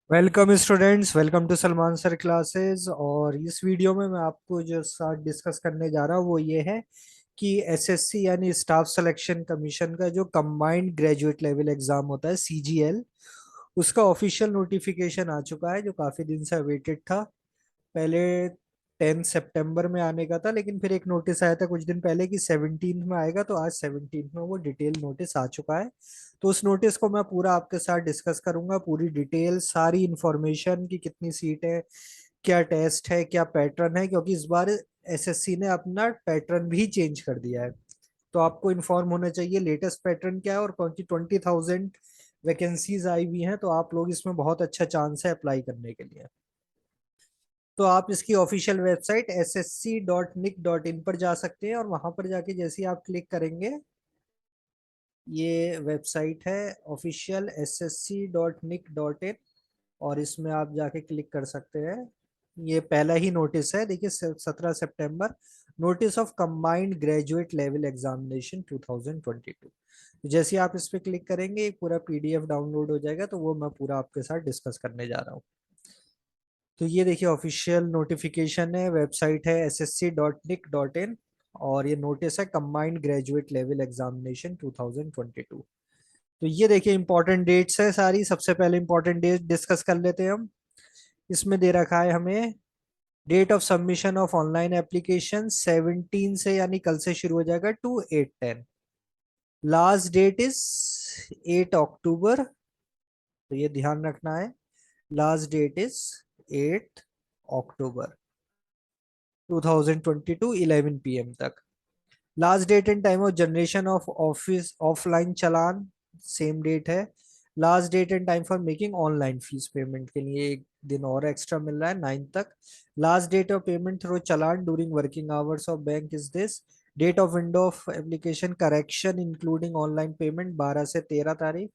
Welcome students, welcome to Salman sir classes. और इस video में मैं आपको जो साथ डिस्कस करने जा रहा हूँ वो ये है कि एसएससी यानी स्टाफ सिलेक्शन कमीशन का जो कंबाइंड ग्रेजुएट लेवल एग्जाम होता है सीजीएल, उसका ऑफिशियल नोटिफिकेशन आ चुका है जो काफी दिन से अवेटेड था। पहले 10 सितंबर में आने का था, लेकिन फिर एक नोटिस आया था कुछ दिन पहले कि 17 में आएगा, तो आज 17 में वो डिटेल नोटिस आ चुका है। तो उस नोटिस को मैं पूरा आपके साथ डिस्कस करूंगा, पूरी डिटेल, सारी इंफॉर्मेशन की कितनी सीट है, क्या टेस्ट है, क्या पैटर्न है, क्योंकि इस बार एसएससी ने अपना पैटर्न भी चेंज कर दिया है। तो आपको इन्फॉर्म होना चाहिए लेटेस्ट पैटर्न क्या है, और कौन सी 20,000 वैकेंसीज आई हुई हैं, तो आप लोग इसमें बहुत अच्छा चांस है अप्लाई करने के लिए। तो आप इसकी ऑफिशियल वेबसाइट ssc.nic.in पर जा सकते हैं, और वहां पर जाके जैसे ही आप क्लिक करेंगे, ये वेबसाइट है ऑफिशियल ssc.nic.in, और इसमें आप जाके क्लिक कर सकते हैं। ये पहला ही नोटिस है, देखिए 17 सितंबर, notice of combined graduate level examination 2022। तो जैसे ही आप इस पे क्लिक करेंगे एक पूरा पीडीएफ डाउनलोड हो जाएगा, तो वो मैं पूरा आपके साथ डिस्कस करने जा रहा हूँ। तो ये देखिए ऑफिशियल नोटिफिकेशन है, वेबसाइट है ssc.nic.in, और ये नोटिस है कंबाइंड ग्रेजुएट लेवल एग्जामिनेशन 2022। तो ये देखिए इंपॉर्टेंट डेट्स है सारी। सबसे पहले इंपॉर्टेंट डेट डिस्कस कर लेते हैं हम। इसमें दे रखा है हमें date of submission of online application 17 से, यानी कल से शुरू हो जाएगा, to 8/10। Last date is 8 October, तो ये ध्यान रखना है। Last date is 8 October 2022 11 PM तक। Last date and time of generation of office offline challan, same date है। Last date and time for making online fees payment के लिए एक दिन और एक्स्ट्रा मिल रहा है, 9 तक। Last date of payment through challan during working hours of bank is this. Date of window of application correction including online payment 12 से 13 तारीख।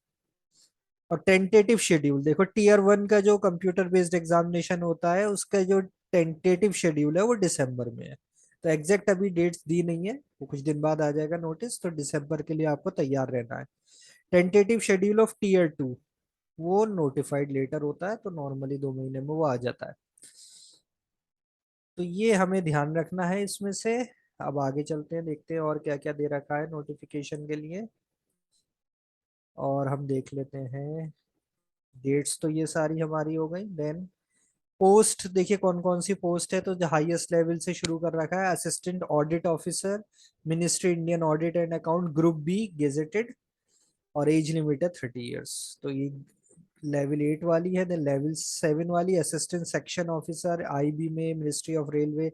और टेंटेटिव शेड्यूल देखो, टीयर 1 का जो कंप्यूटर बेस्ड एग्जामिनेशन होता है उसका जो टेंटेटिव शेड्यूल है वो दिसंबर में है। तो एग्जैक्ट अभी डेट्स दी नहीं है, वो कुछ दिन बाद आ जाएगा नोटिस, तो दिसंबर के लिए आपको तैयार रहना है। टेंटेटिव शेड्यूल ऑफ टीयर 2 वो नोटिफाइड लेटर होता है, तो नॉर्मली 2 महीने में वो आ जाता है। तो ये हमें ध्यान रखना है इसमें से। अब आगे चलते हैं, देखते हैं और क्या क्या दे रखा है नोटिफिकेशन के लिए, और हम देख लेते हैं। डेट्स तो ये सारी हमारी हो गई। देन पोस्ट देखिए कौन कौन सी पोस्ट है, तो जो हाईएस्ट लेवल से शुरू कर रखा है, assistant audit officer, ministry Indian audit and account, group B, gazetted, और एज लिमिट है 30 ईयर्स। तो ये लेवल 8 वाली है। देन लेवल 7 वाली असिस्टेंट सेक्शन ऑफिसर आईबी में, ministry of railway,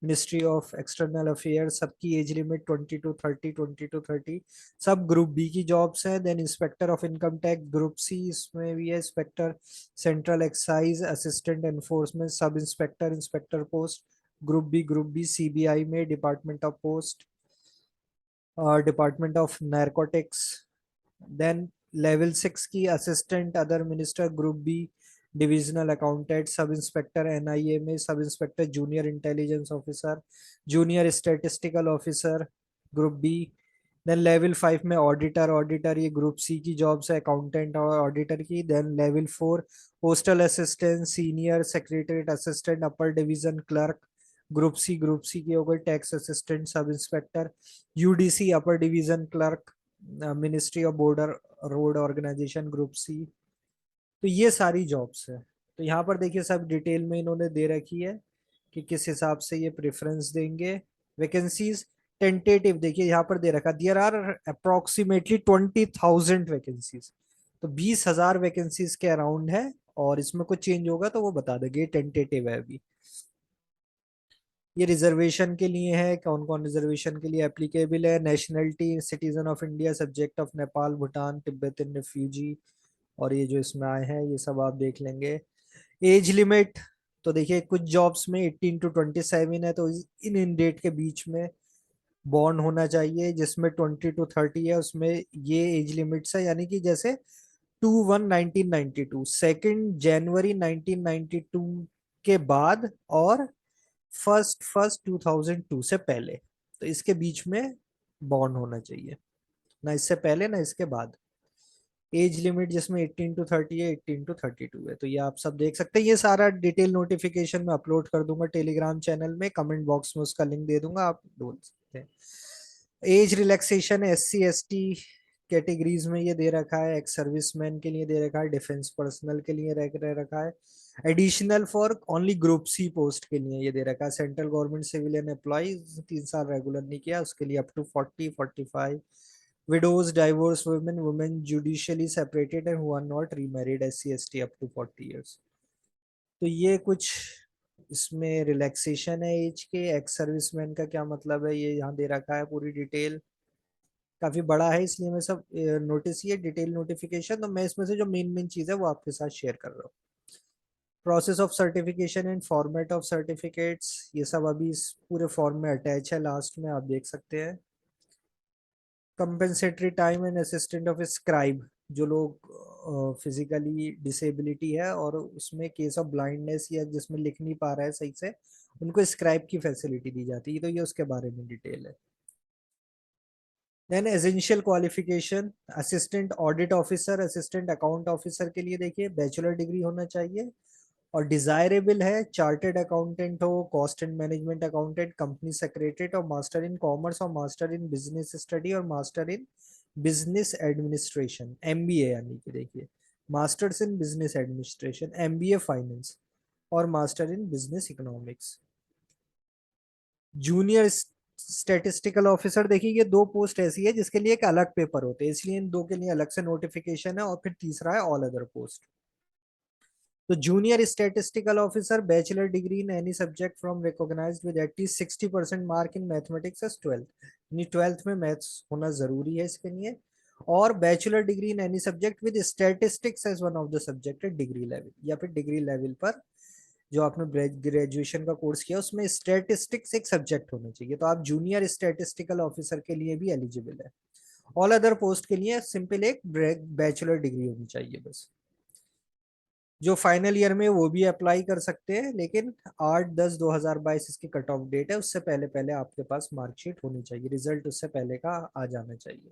ministry of external affairs, सबकी एज लिमिट 20 to 30, सब ग्रुप बी की जॉब्स हैं। Then inspector of income tax group C, इसमें भी है inspector central excise, assistant enforcement, sub inspector, inspector post group B CBI में, department of post, department of narcotics. Then level 6 की assistant other minister group B, divisional accountant, sub inspector NIA में, sub inspector junior intelligence officer, junior statistical officer, group B. Then level 5 में auditor, auditor ये group C की jobs है, accountant और auditor की। Then level 4 postal assistant, senior secretariat assistant, upper division clerk, group C की हो गई। Tax assistant, sub inspector, UDC upper division clerk, ministry of border road organisation group C. तो ये सारी जॉब्स है। तो यहाँ पर देखिए सब डिटेल में इन्होंने दे रखी है कि किस हिसाब से ये प्रेफरेंस देंगे। वैकेंसीज टेंटेटिव देखिए यहाँ पर दे रखा, देयर आर अप्रोक्सीमेटली 20,000 वैकेंसीज, तो 20,000 वैकेंसीज के अराउंड है। और इसमें कुछ चेंज होगा तो वो बता देंगे, टेंटेटिव है अभी। ये रिजर्वेशन के लिए है, कौन कौन रिजर्वेशन के लिए एप्लीकेबल है। Nationality citizen of India, subject of Nepal, Bhutan, Tibetan refugee, और ये जो इसमें आए हैं ये सब आप देख लेंगे। एज लिमिट तो देखिए कुछ जॉब्स में 18 to 27 है, तो इन इन डेट के बीच में बॉर्न होना चाहिए। जिसमें 20 to 30 है उसमें ये एज लिमिट्स है, यानी कि जैसे 2/1/1992, 2 जनवरी 1992 के बाद, और 1 फरवरी 2002 से पहले, तो इसके बीच में बॉर्न होना चाहिए, ना इससे पहले ना इसके बाद। एज लिमिट जिसमें 18 to 30 है, 18 to 32 है। तो ये आप सब देख सकते हैं, ये सारा डिटेल नोटिफिकेशन में अपलोड कर दूंगा टेलीग्राम चैनल में, कमेंट बॉक्स में उसका लिंक दे दूंगा, आप ढूंढ सकते हैं। Age relaxation SC ST categories में ये दे रखा है, एक्स सर्विसमैन के लिए दे रखा है, डिफेंस पर्सनल के लिए रखा है, additional for only group C post के लिए ये दे रखा है, सेंट्रल गवर्नमेंट सिविलियन एम्प्लॉय 3 साल रेगुलर नहीं किया उसके लिए up to 40 45, widows divorce women, women judicially separated and who are not remarried SC ST up to 40 years। तो ये कुछ इसमें रिलैक्सेशन है एज के। एक्स सर्विसमैन का क्या मतलब है ये यहाँ दे रखा है पूरी डिटेल, काफी बड़ा है इसलिए मैं सब नोटिस, ये डिटेल नोटिफिकेशन, तो मैं इसमें से जो मेन मेन चीज है वो आपके साथ शेयर कर रहा हूँ। Process of certification and format of certificates, ये सब अभी इस पूरे फॉर्म में अटैच है, लास्ट में आप देख सकते हैं। Compensatory time and assistant of scribe, जो लोग फिजिकली डिसेबिलिटी है और उसमें केस ऑफ ब्लाइंडनेस या जिसमें लिख नहीं पा रहा है सही से, उनको स्क्राइब की फैसिलिटी दी जाती है, तो ये उसके बारे में डिटेल है। Then essential qualification, assistant audit officer, assistant account officer के लिए देखिए बैचलर डिग्री होना चाहिए, और डिजायरेबल है चार्टेड अकाउंटेंट हो, cost and management accountant, company secretary, और मास्टर इन कॉमर्स, और मास्टर इन बिजनेस स्टडी, और master in business administration MBA, यानी कि देखिए masters in business administration, MBA finance, और master in business economics. Junior statistical officer, देखिए ये दो पोस्ट ऐसी है जिसके लिए एक अलग पेपर होते हैं, इसलिए इन दो के लिए अलग से नोटिफिकेशन है, और फिर तीसरा है ऑल अदर पोस्ट। तो junior statistical officer, bachelor degree in any subject from recognised with at least 60% mark in mathematics as 12th, यानी 12th में मैथ्स होना जरूरी है इसके लिए, और bachelor degree in any subject with statistics as one of the subject at degree level, या फिर डिग्री लेवल पर जो आपने ग्रेजुएशन का कोर्स किया उसमें स्टैटिस्टिक्स एक सब्जेक्ट होना चाहिए, तो आप जूनियर स्टैटिस्टिकल ऑफिसर के लिए भी एलिजिबल है। ऑल अदर पोस्ट के लिए सिंपल एक बैचलर डिग्री होनी चाहिए बस। जो फाइनल ईयर में वो भी अप्लाई कर सकते हैं, लेकिन 8/10/2022 इसकी कट ऑफ डेट है, उससे पहले पहले आपके पास मार्कशीट होनी चाहिए, रिजल्ट उससे पहले का आ जाना चाहिए।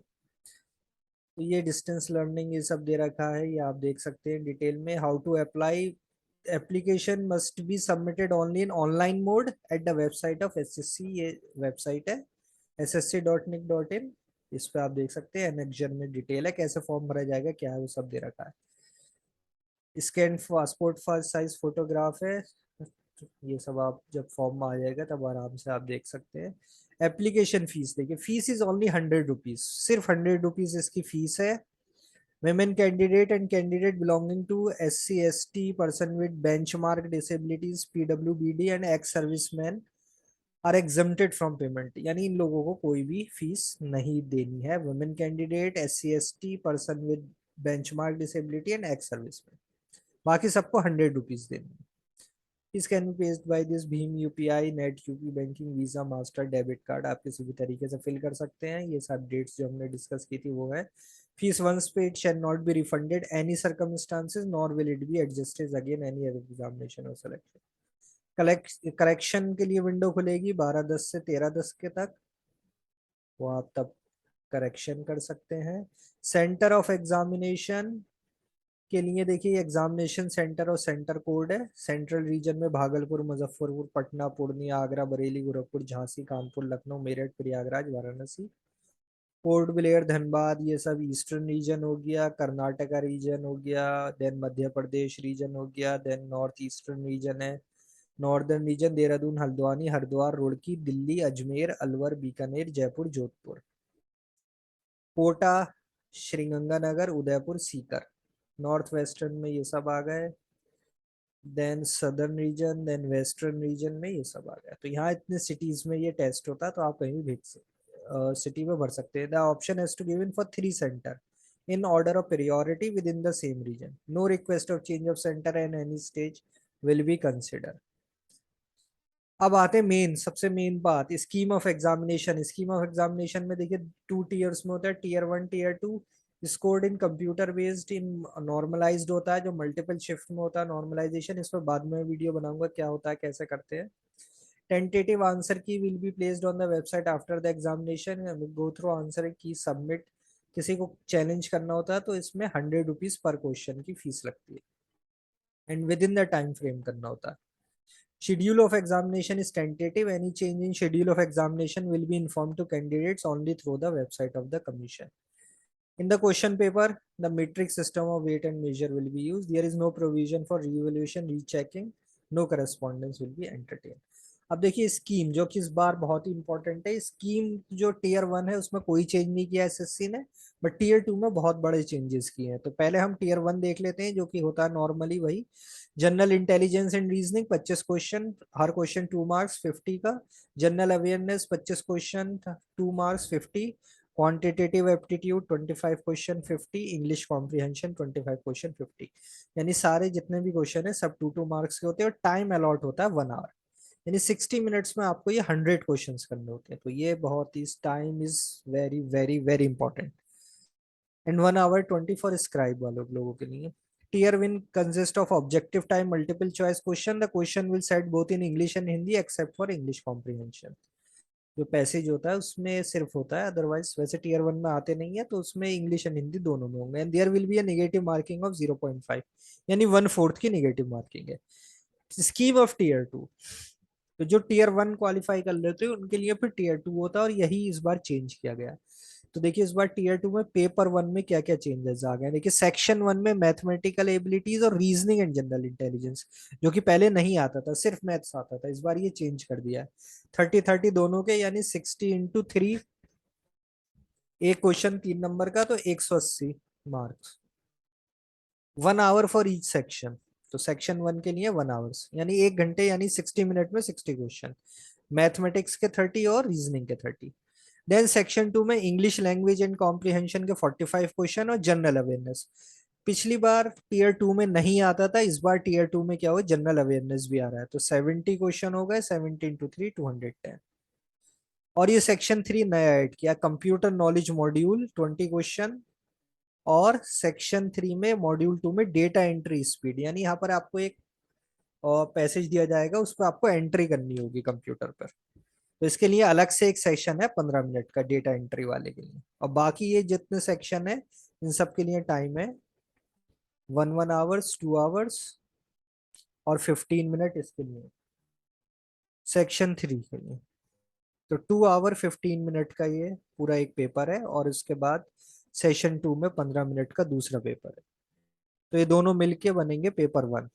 तो ये डिस्टेंस लर्निंग ये सब दे रखा है, ये आप देख सकते हैं डिटेल में। How to apply, application must be submitted only in online mode at the website of SSC, ये वेबसाइट है ssc.nic.in, इस पे आप देख सकते हैं, एनेक्जर में डिटेल है कैसे फॉर्म भरा जाएगा, क्या है वो सब दे रखा है। स्कैन पासपोर्ट साइज फोटोग्राफ है, ये सब आप जब फॉर्म में आ जाएगा तब आराम से आप देख सकते हैं। एप्लीकेशन फीस देखिए, फीस इज ओनली 100 रुपीज, सिर्फ 100 रुपीज इसकी फीस है। women candidate and candidate belonging to SC ST, person with benchmark disabilities, PWBD and ex servicemen are exempted from payment, यानी इन लोगों को कोई भी फीस नहीं देनी है। Women candidate, SC ST, person with benchmark disability and ex service में, बाकी सबको 100 रुपीज देनी है। Fees can be paid by this Bhim UPI, net UP banking, visa, master, debit card, आप किसी भी तरीके से फिल कर सकते हैं। ये सारी डेट्स जो हमने डिस्कस की थी वो है। Fees once paid shall not be refunded any circumstances nor will it be adjusted against any other examination और सिलेक्शन। करेक्शन के लिए विंडो खुलेगी 12/10 से 13/10 के तक, वो आप तब करेक्शन कर सकते हैं। सेंटर ऑफ एग्जामिनेशन के लिए देखिए एग्जामिनेशन सेंटर और सेंटर कोड है। सेंट्रल रीजन में भागलपुर, मुजफ्फरपुर, पटना, पूर्णिया, आगरा, बरेली, गोरखपुर, झांसी, कानपुर, लखनऊ, मेरठ, प्रयागराज, वाराणसी। पोर्ट ब्लेयर, धनबाद, ये सब ईस्टर्न रीजन हो गया। कर्नाटका रीजन हो गया, देन मध्य प्रदेश रीजन हो गया, देन नॉर्थ ईस्टर्न रीजन है। Northern region Dehradun, Haldwani, Haridwar, Roorkee, Delhi, Ajmer, Alwar, Bikaner, Jaipur, Jodhpur. Kota, Sriganganagar, Udaipur, Sikar. North western में ये सब आ गए। Then southern region, then western region में ये सब आ गया। तो यहाँ इतने सिटीज में ये टेस्ट होता है, तो आप कहीं भी भेज सकते, सिटी में भर सकते हैं। The option has to given for 3 centre in order of priority within the same region. No request of change of center at any stage will be considered. अब आते हैं मेन, सबसे मेन बात, scheme of examination. Scheme of examination में देखिए 2 tears में होता है, Tier 1, Tier 2, scored in computer based in normalised होता है, जो मल्टीपल शिफ्ट में होता है नॉर्मलाइजेशन, इस पर बाद में वीडियो बनाऊंगा क्या होता है कैसे करते हैं। टेंटेटिव आंसर की will be placed on the website after the examination, go through answer की, सबमिट किसी को चैलेंज करना होता है तो इसमें 100 रुपीज पर क्वेश्चन की फीस लगती है, and with in the time frame करना होता है. Schedule of examination is tentative. Any change in schedule of examination will be informed to candidates only through the website of the commission. In the question paper, the metric system of weight and measure will be used. There is no provision for re-evaluation, rechecking. No correspondence will be entertained. अब देखिए scheme जो कि इस बार बहुत ही important है. Scheme जो tier 1 है उसमें कोई चेंज नहीं किया एसएससी ने, बट टीयर 2 में बहुत बड़े चेंजेस किए हैं. तो पहले हम टीयर 1 देख लेते हैं, जो कि होता है नॉर्मली वही. General intelligence and reasoning 25 question, her question 2 marks 50 का. General awareness 25 question, 2 marks 50. Quantitative aptitude 25 question 50. English comprehension 25 question 50. यानी सारे जितने भी क्वेश्चन है सब 2 2 मार्क्स के होते हैं, और टाइम अलॉट होता है 1 आवर. यानी 60 मिनट्स में आपको ये 100 क्वेश्चन करने होते हैं. तो ये बहुत ही time is very very very important. And 1 hour 20 for scribe वालों लोगों के लिए. Tier one consist of objective time multiple choice question. The question will set both in English and Hindi except for English comprehension. जो passage होता है उसमें सिर्फ होता है, अदरवाइज वैसे टीयर 1 में आते नहीं है, तो उसमें इंग्लिश एंड हिंदी दोनों में होंगे. And there will be a negative marking of 0.5, यानी 1/4 की नेगेटिव मार्किंग है. स्कीम ऑफ टीयर 2, तो जो टीयर 1 क्वालिफाई कर लेते हैं उनके लिए फिर टीयर 2 होता है, और यही इस बार चेंज किया गया. तो देखिए इस बार टीयर 2 में पेपर 1 में क्या क्या चेंजेस आ गए. देखिए सेक्शन 1 में मैथमेटिकल एबिलिटीज और रीजनिंग एंड जनरल इंटेलिजेंस, जो कि पहले नहीं आता था, सिर्फ मैथ्स आता था, इस बार ये चेंज कर दिया है. 30-30 दोनों के, यानी 60 × 3. एक क्वेश्चन 3 नंबर का तो 180 marks. 1 hour for each section. तो सेक्शन 1 के लिए 1 आवर्स, यानी 1 घंटे, यानी 60 मिनट में 60 क्वेश्चन. मैथमेटिक्स के 30 और रीजनिंग के 30. देन सेक्शन 2 में इंग्लिश लैंग्वेज एंड कॉम्प्रिहेंशन के 45 क्वेश्चन और जनरल अवेयरनेस. पिछली बार टीयर 2 में नहीं आता था, इस बार टीयर 2 में क्या हुआ, जनरल अवेयरनेस भी आ रहा है. तो 70 क्वेश्चन हो गए, 70 × 3 210. और ये सेक्शन 3 नया ऐड किया, कंप्यूटर नॉलेज मॉड्यूल 20 क्वेश्चन. और सेक्शन 3 में मॉड्यूल 2 में डेटा एंट्री स्पीड, यानी यहाँ पर आपको एक पैसेज दिया जाएगा, उस पर आपको एंट्री करनी होगी कंप्यूटर पर. तो इसके लिए अलग से एक सेक्शन है 15 मिनट का डेटा एंट्री वाले के लिए. और बाकी ये जितने सेक्शन है इन सब के लिए टाइम है 1 1 आवर्स 2 आवर्स और 15 मिनट इसके लिए, सेक्शन 3 के लिए. तो 2 आवर 15 मिनट का ये पूरा एक पेपर है, और उसके बाद सेशन 2 में 15 मिनट का दूसरा पेपर है. तो ये दोनों मिलके बनेंगे पेपर 1.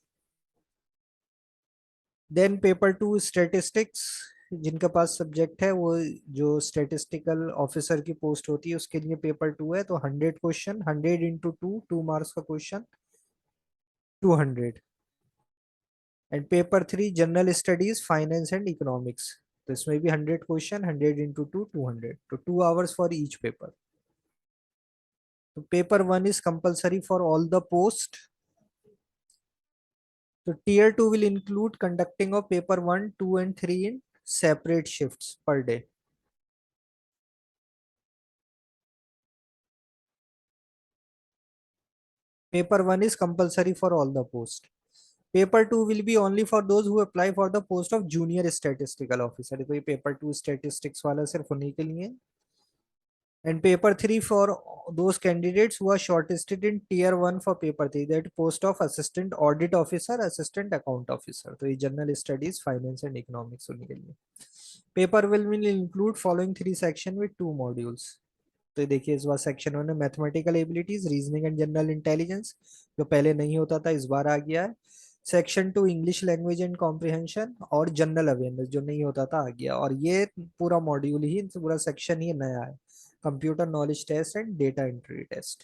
Then paper 2 statistics. जिनके पास सब्जेक्ट है वो, जो स्टेटिस्टिकल ऑफिसर की पोस्ट होती है उसके लिए पेपर 2 है. तो 100 क्वेश्चन, 100 × 2, 2 मार्क्स का question, 200. And paper 3 general studies finance and economics. तो इसमें भी 100 क्वेश्चन, 100 × 2, 200. तो 2 आवर्स फॉर ईच पेपर. तो paper 1 is compulsory for all the post. तो tier 2 will include conducting of paper 1, 2 and 3 in separate shifts per day. Paper 1 is compulsory for all the post. Paper 2 will be only for those who apply for the post of junior statistical officer. तो ये paper 2 statistics वाला सिर्फ उन्हीं के लिए. And paper 3 for those candidates who are shortlisted in tier 1 for paper 3, that post of assistant audit officer, assistant account officer. तो ये general studies, finance and economics उन्हीं के लिए. Paper will include following 3 section with 2 modules. तो देखिए इस बार section 1 में mathematical abilities, reasoning and general intelligence, जो पहले नहीं होता था इस बार आ गया है. Section 2 English language and comprehension और जनरल अवेयरनेस, जो नहीं होता था आ गया. और ये पूरा मॉड्यूल ही, पूरा सेक्शन ही नया है, computer knowledge test and data entry test.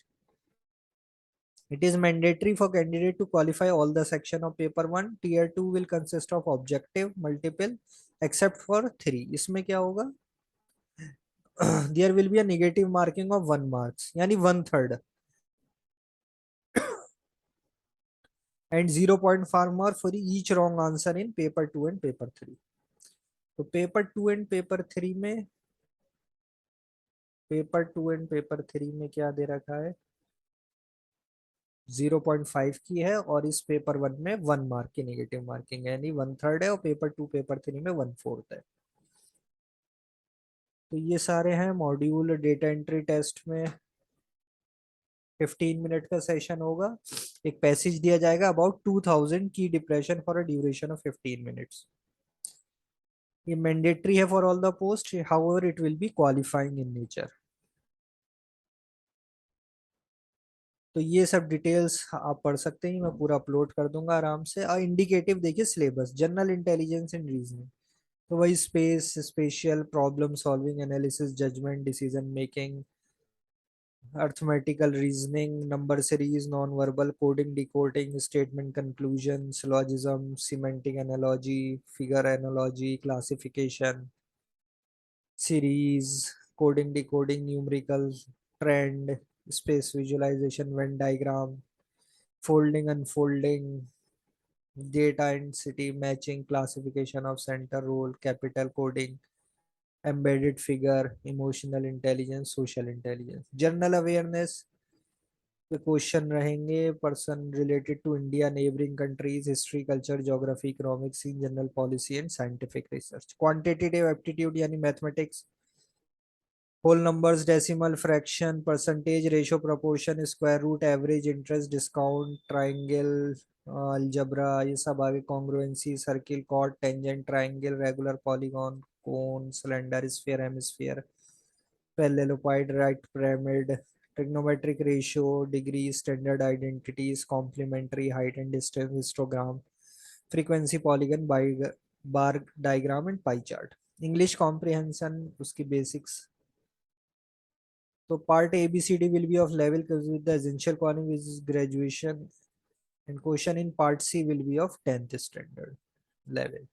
It is mandatory for candidate to qualify all the section of paper 1. Tier 2 will consist of objective, multiple, except for 3. इसमें क्या होगा, there will be a negative marking of 1 marks, यानी 1/3. And 0.5 mark for each wrong answer in paper 2 and paper 3. तो paper 2 and paper 3 में, paper 2 and paper 3 में क्या दे रखा है, 0.5 की है, और इस पेपर 1 में 1 मार्क की नेगेटिव मार्किंग है, यानी 1/3 है, और पेपर 2 पेपर 3 में 1/4 है. तो ये सारे हैं मॉड्यूल डेटा एंट्री टेस्ट में. 15 मिनट का सेशन होगा। एक पैसेज दिया जाएगा अबाउट 2000 की depression for a duration of 15 minutes. ये मैंडेटरी है for all the post, however it will be qualifying in nature. तो ये सब डिटेल्स आप पढ़ सकते हैं, मैं पूरा अपलोड कर दूंगा आराम से। और इंडिकेटिव देखिए syllabus, general intelligence and reasoning, तो वही space, spatial, problem solving, analysis, judgement, decision making, arithmetical reasoning, number series, non verbal, coding, decoding, statement conclusion, syllogism, semantic analogy, figure analogy, classification, series, coding, decoding, numerical, trend, space visualisation, Venn diagram, folding unfolding, data density matching, classification of centre role, capital coding, embedded figure, emotional intelligence, social intelligence, general awareness के question रहेंगे, person related to India, neighbouring countries, history, culture, geography, economics, general policy and scientific research, quantitative aptitude यानी mathematics, whole numbers, decimal, fraction, percentage, ratio, proportion, square root, average, interest, discount, triangle, algebra, ये सब आगे, congruency, circle, chord, tangent, triangle, regular, polygon, cone, cylinder, sphere, hemisphere, parallelepiped, right pyramid, trigonometric ratio, degree, standard identities, complementary, height and distance, histogram, frequency, polygon, bar diagram and pie chart, English comprehension, उसकी basics. तो part ABCD will be of level with the essential quality which is graduation, and question in part C will be of 10th standard level.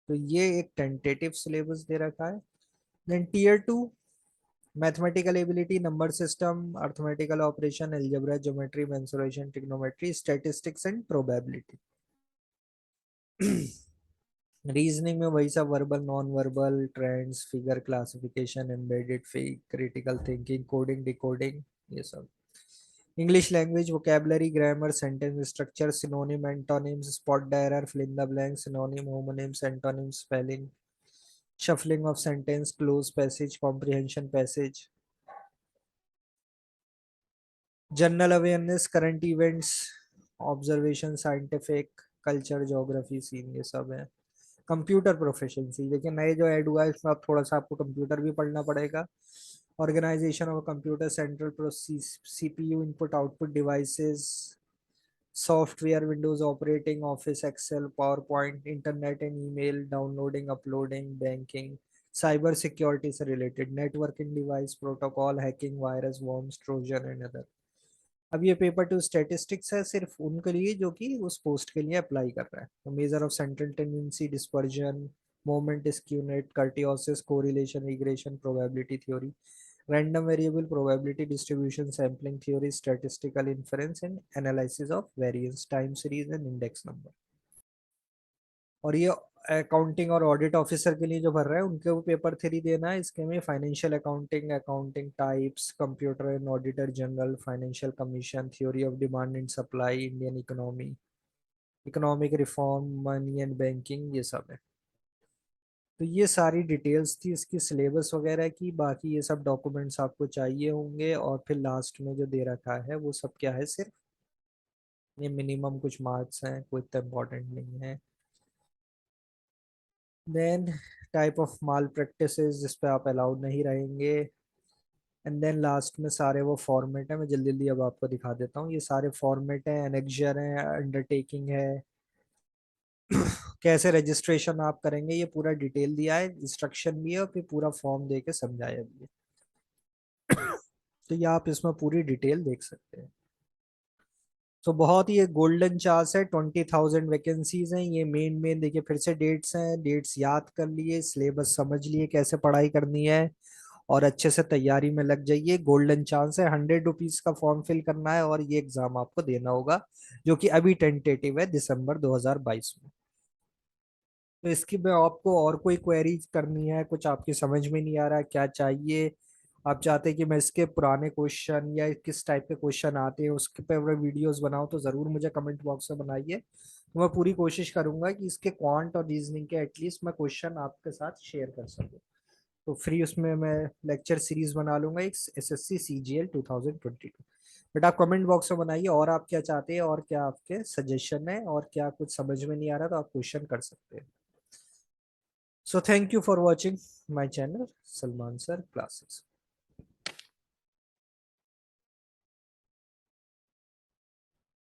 तो ये एक tentative syllabus दे रखा है। Then tier 2, mathematical ability, number system, arithmetical operation, algebra, geometry, mensuration, trigonometry, statistics and probability. Reasoning में वही सब, verbal, non verbal, trends, figure, classification, embedded fig, critical thinking, coding, decoding, ये सब। English language, vocabulary, grammar, sentence structure, synonym, antonyms, spot the error, fill in the blank, synonym, homonyms, antonyms, spelling, shuffling of sentence, cloze passage, comprehension passage, general awareness, current events, observation, scientific, culture, geography, scene, ये सब है। Computer proficiency, देखिए नए जो add हुआ है इसमें अब थोड़ा सा आपको कंप्यूटर भी पढ़ना पड़ेगा। Organisation of computer, central process, CPU, input output devices, software, windows operating, office, excel, power point, internet and email, downloading, uploading, banking, cyber security से related, networking device, protocol, hacking, virus, worms, trojan and other. अब ये paper two statistics है सिर्फ उनके लिए जो कि उस पोस्ट के लिए अप्लाई कर रहा है। तो measure of central tendency, dispersion, moment, skewness, kurtosis, correlation, regression, probability theory, random variable probability distribution, sampling theory, statistical inference and analysis of variance, time series and index number. और ये accounting और audit officer के लिए जो भर रहा है उनके वो पेपर थ्री देना है। इसके में financial accounting, accounting types, computer and auditor general, financial commission, theory of demand and supply, Indian economy, economic reform, money and banking, ये सब है। तो ये सारी डिटेल्स थी इसकी सिलेबस वगैरह की। बाकी ये सब डॉक्यूमेंट्स आपको चाहिए होंगे, और फिर लास्ट में जो दे रखा है वो सब क्या है, सिर्फ ये मिनिमम कुछ मार्क्स हैं, कोई इतना इम्पोर्टेंट नहीं है। Then type of malpractices जिस पे आप अलाउड नहीं रहेंगे। एंड देन लास्ट में सारे वो फॉर्मेट है, मैं जल्दी जल्दी अब आपको दिखा देता हूँ। ये सारे फॉर्मेट है, एनेक्जर है, अंडरटेकिंग है, कैसे रजिस्ट्रेशन आप करेंगे ये पूरा डिटेल दिया है, इंस्ट्रक्शन भी है, और फिर पूरा फॉर्म दे के समझाया भी है। तो ये आप इसमें पूरी डिटेल देख सकते हैं। तो बहुत ही एक गोल्डन चांस है, 20,000 वैकेंसीज हैं। ये मेन देखिए फिर से डेट्स हैं, डेट्स याद कर लिए, सिलेबस समझ लिए कैसे पढ़ाई करनी है, और अच्छे से तैयारी में लग जाइए। गोल्डन चांस है, 100 रुपीज का फॉर्म फिल करना है और ये एग्जाम आपको देना होगा, जो कि अभी टेंटेटिव है, दिसंबर 2022 में। तो इसकी में आपको और कोई क्वेरीज करनी है, कुछ आपकी समझ में नहीं आ रहा है क्या चाहिए, आप चाहते हैं कि मैं इसके पुराने क्वेश्चन या किस टाइप के क्वेश्चन आते हैं उसके पे वीडियोस बनाऊं, तो जरूर मुझे कमेंट बॉक्स में बनाइए। तो मैं पूरी कोशिश करूंगा कि इसके क्वांट और रीजनिंग के एटलीस्ट मैं क्वेश्चन आपके साथ शेयर कर सकूं। तो फ्री उसमें मैं लेक्चर सीरीज बना लूंगा एक एसएससी सीजीएल 2022। बट आप कमेंट बॉक्स में बनाइए और आप क्या चाहते हैं और क्या आपके सजेशन है, और क्या कुछ समझ में नहीं आ रहा तो आप क्वेश्चन कर सकते हैं। So thank you for watching my channel Salman sir classes.